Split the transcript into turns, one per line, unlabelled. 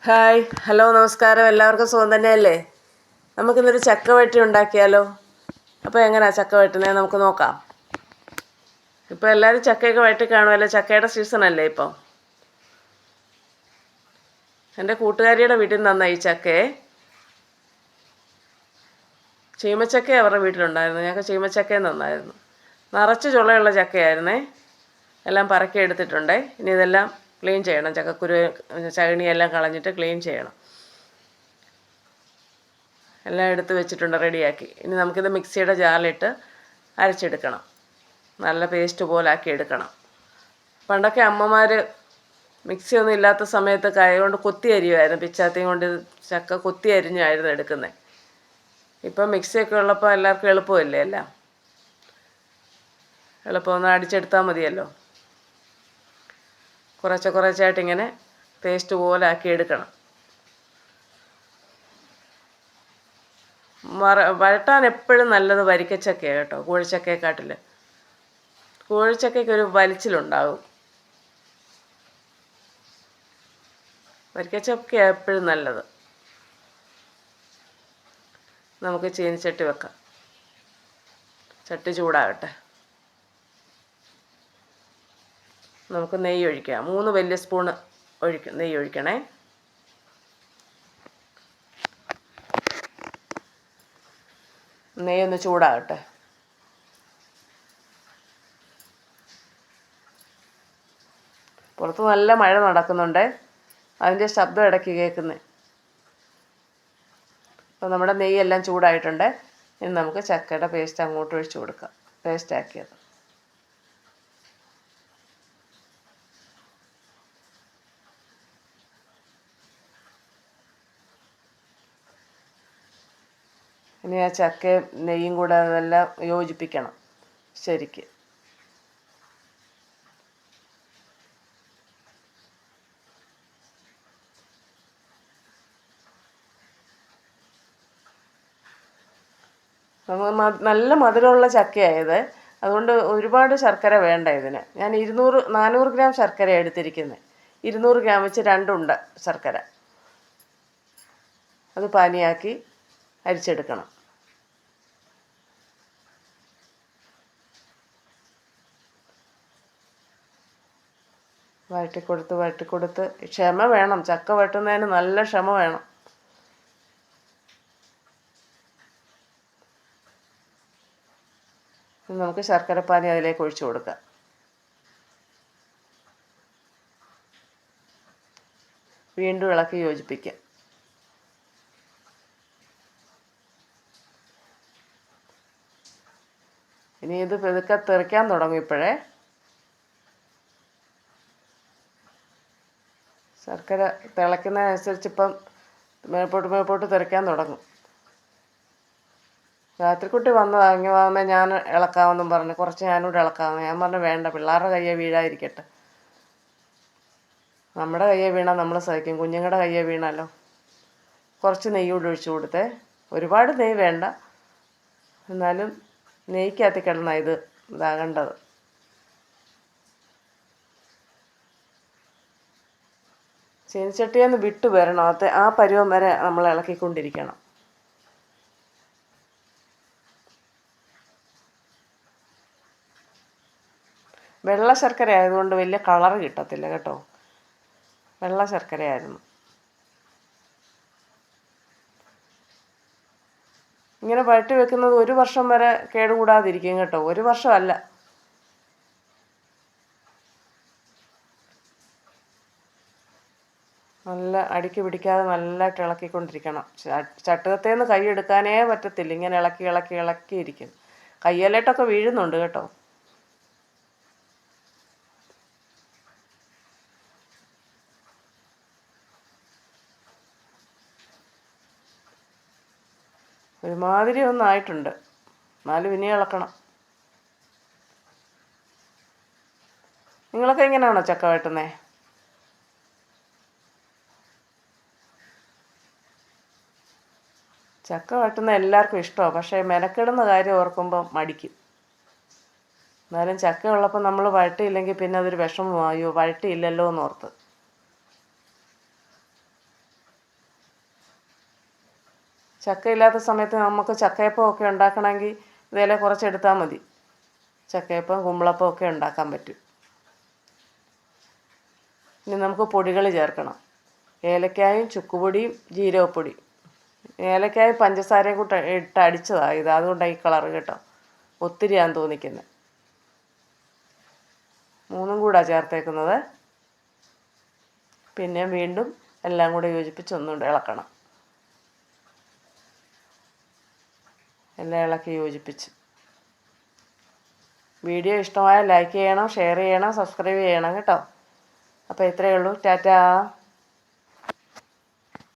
Hi, hello, നമസ്കാരം. എല്ലാവർക്കും സുഖം തന്നെയല്ലേ? നമുക്കിന്നൊരു ചക്ക വട്ടി ഉണ്ടാക്കിയാലോ? അപ്പോൾ എങ്ങനെയാണ് ചക്ക വെട്ടുന്നത് നമുക്ക് നോക്കാം. ഇപ്പോൾ എല്ലാവരും ചക്കയൊക്കെ വെട്ടി കാണുമല്ലോ, ചക്കയുടെ സീസണല്ലേ ഇപ്പോൾ. എൻ്റെ കൂട്ടുകാരിയുടെ വീട്ടിൽ നിന്നായി ചക്കയെ. ചീമച്ചക്ക അവരുടെ വീട്ടിലുണ്ടായിരുന്നു. ഞങ്ങൾക്ക് ചീമച്ചക്കയും നന്നായിരുന്നു. നിറച്ച് ചുളയുള്ള ചക്കയായിരുന്നേ. എല്ലാം പറക്കി എടുത്തിട്ടുണ്ട്. ഇനി ഇതെല്ലാം ക്ലീൻ ചെയ്യണം. ചക്കക്കുരു ചകിണിയെല്ലാം കളഞ്ഞിട്ട് ക്ലീൻ ചെയ്യണം. എല്ലാം എടുത്ത് വെച്ചിട്ടുണ്ട്, റെഡിയാക്കി. ഇനി നമുക്കിത് മിക്സിയുടെ ജാറിലിട്ട് അരച്ചെടുക്കണം. നല്ല പേസ്റ്റ് പോലെ ആക്കി എടുക്കണം. പണ്ടൊക്കെ അമ്മമാർ മിക്സിയൊന്നും ഇല്ലാത്ത സമയത്ത് കൈ കൊണ്ട് കൊത്തി അരിയുമായിരുന്നു. പിച്ചാത്തിയും കൊണ്ട് ചക്ക കൊത്തി അരിഞ്ഞായിരുന്നു എടുക്കുന്നത്. ഇപ്പം മിക്സിയൊക്കെ ഉള്ളപ്പോൾ എല്ലാവർക്കും എളുപ്പമല്ലേ, എല്ലാം എളുപ്പമൊന്ന് അടിച്ചെടുത്താൽ മതിയല്ലോ. കുറച്ചായിട്ട് ഇങ്ങനെ പേസ്റ്റ് പോലെ ആക്കി എടുക്കണം. വരട്ടാൻ എപ്പോഴും നല്ലത് വരിക്കച്ചക്കയാണ് കേട്ടോ, കൂഴച്ചക്കയെക്കാട്ടിൽ. കൂഴച്ചക്കയ്ക്കൊരു വലിച്ചിലുണ്ടാകും. വരിക്കച്ചക്കയാണ് എപ്പോഴും നല്ലത്. നമുക്ക് ചീനിച്ചട്ടി വെക്കാം. ചട്ടി ചൂടാകട്ടെ. നമുക്ക് നെയ്യ് ഒഴിക്കാം. 3 വലിയ സ്പൂണ് നെയ്യ് ഒഴിക്കണേ. നെയ്യൊന്ന് ചൂടാകട്ടെ. പുറത്ത് നല്ല മഴ നടക്കുന്നുണ്ട്. അതിൻ്റെ ശബ്ദം ഇടയ്ക്ക് കേൾക്കുന്നത്. അപ്പോൾ നമ്മുടെ നെയ്യെല്ലാം ചൂടായിട്ടുണ്ട്. ഇനി നമുക്ക് ചക്കയുടെ പേസ്റ്റ് അങ്ങോട്ട് ഒഴിച്ച് കൊടുക്കാം. പേസ്റ്റാക്കിയത് ഇനി ആ ചക്കയും നെയ്യും കൂടെ അതെല്ലാം യോജിപ്പിക്കണം ശരിക്ക്. നല്ല മധുരമുള്ള ചക്കയായത്, അതുകൊണ്ട് ഒരുപാട് ശർക്കര വേണ്ട ഇതിന്. ഞാൻ 400 ഗ്രാം ശർക്കര എടുത്തിരിക്കുന്നത്. 200 ഗ്രാം വെച്ച് 2 ഉണ്ട ശർക്കര. അത് പാനിയാക്കി അരിച്ചെടുക്കണം. വഴറ്റിക്കൊടുത്ത് ക്ഷമ വേണം. ചക്ക വെട്ടുന്നതിന് നല്ല ക്ഷമ വേണം. നമുക്ക് ശർക്കരപ്പാനി അതിലേക്ക് ഒഴിച്ചു കൊടുക്കാം. വീണ്ടും ഇളക്കി യോജിപ്പിക്കാം. ഇനി ഇത് പെതുക്കെ തെറിക്കാൻ തുടങ്ങും. ഇപ്പോഴേ ശർക്കര തിളയ്ക്കുന്നതനുസരിച്ച് ഇപ്പം മേപ്പോട്ട് തെറിക്കാൻ തുടങ്ങും. രാത്രിക്കുട്ടി വന്നതാ ഞാൻ ഇളക്കാമെന്നും പറഞ്ഞു. കുറച്ച് ഞാനൂടെ ഇളക്കാമെന്ന്. ഞാൻ പറഞ്ഞു വേണ്ട, പിള്ളേരുടെ കയ്യെ വീഴാതിരിക്കട്ടെ. നമ്മുടെ കയ്യെ വീണാൽ നമ്മൾ സഹിക്കും, കുഞ്ഞുങ്ങളുടെ കയ്യെ വീണാലോ. കുറച്ച് നെയ്യൂടെ ഒഴിച്ചു കൊടുത്തേ. ഒരുപാട് നെയ്യ് വേണ്ട, എന്നാലും നെയ്ക്കകത്ത് കിടന്നാണ് ഇതാകേണ്ടത്. ചീനിച്ചട്ടിയെന്ന് വിട്ട് വരണം. ആ പരുവം വരെ നമ്മൾ ഇളക്കിക്കൊണ്ടിരിക്കണം. വെള്ള ശർക്കര ആയതുകൊണ്ട് വലിയ കളറ് കിട്ടത്തില്ല കേട്ടോ. വെള്ള ശർക്കരയായിരുന്നു. ഇങ്ങനെ വഴറ്റി വെക്കുന്നത് 1 വർഷം വരെ കേടുകൂടാതിരിക്കും കേട്ടോ. 1 വർഷമല്ല. നല്ല അടിക്ക് പിടിക്കാതെ നല്ലതായിട്ട് ഇളക്കിക്കൊണ്ടിരിക്കണം. ചട്ടുകത്തേന്ന് കൈ എടുക്കാനേ പറ്റത്തില്ല. ഇങ്ങനെ ഇളക്കിയിരിക്കും. കയ്യിലേട്ടൊക്കെ വീഴുന്നുണ്ട് കേട്ടോ. ഒരുമാതിരി ഒന്നായിട്ടുണ്ട്, എന്നാലും ഇനി ഇളക്കണം. നിങ്ങളൊക്കെ ഇങ്ങനെയാണോ ചക്ക വെട്ടുന്നത്? ചക്ക വെട്ടുന്ന എല്ലാവർക്കും ഇഷ്ടമാണ്. പക്ഷേ മെനക്കെടുന്ന കാര്യം ഓർക്കുമ്പോൾ മടിക്കും. എന്നാലും ചക്ക ഉള്ളപ്പോൾ നമ്മൾ വഴട്ടിയില്ലെങ്കിൽ പിന്നെ അതൊരു വിഷമമായോ, വഴട്ടിയില്ലല്ലോ എന്നോർത്ത്. ചക്കയില്ലാത്ത സമയത്ത് നമുക്ക് ചക്കയപ്പം ഒക്കെ ഉണ്ടാക്കണമെങ്കിൽ ഇതേലെ കുറച്ചെടുത്താൽ മതി. ചക്കയപ്പം കുമ്പളപ്പം ഒക്കെ ഉണ്ടാക്കാൻ പറ്റും. ഇനി നമുക്ക് പൊടികൾ ചേർക്കണം. ഏലക്കായും ചുക്കുപൊടിയും ജീരകപ്പൊടിയും. ഏലക്കായും പഞ്ചസാരയും കൂട്ട് ഇട്ട് അടിച്ചതാണ് ഇത്, അതുകൊണ്ടാണ് ഈ കളറ് കേട്ടോ. ഒത്തിരിയാന്ന് തോന്നിക്കുന്നത്. 3 കൂടാ ചേർത്തേക്കുന്നത്. പിന്നെ വീണ്ടും എല്ലാം കൂടെ യോജിപ്പിച്ച് ഒന്നുകൂടെ ഇളക്കണം. എല്ലാം ഇളക്കി യോജിപ്പിച്ച്. വീഡിയോ ഇഷ്ടമായാൽ ലൈക്ക് ചെയ്യണം, ഷെയർ ചെയ്യണം, സബ്സ്ക്രൈബ് ചെയ്യണം കേട്ടോ. അപ്പോൾ ഇത്രയേ ഉള്ളൂ. ടാറ്റാ.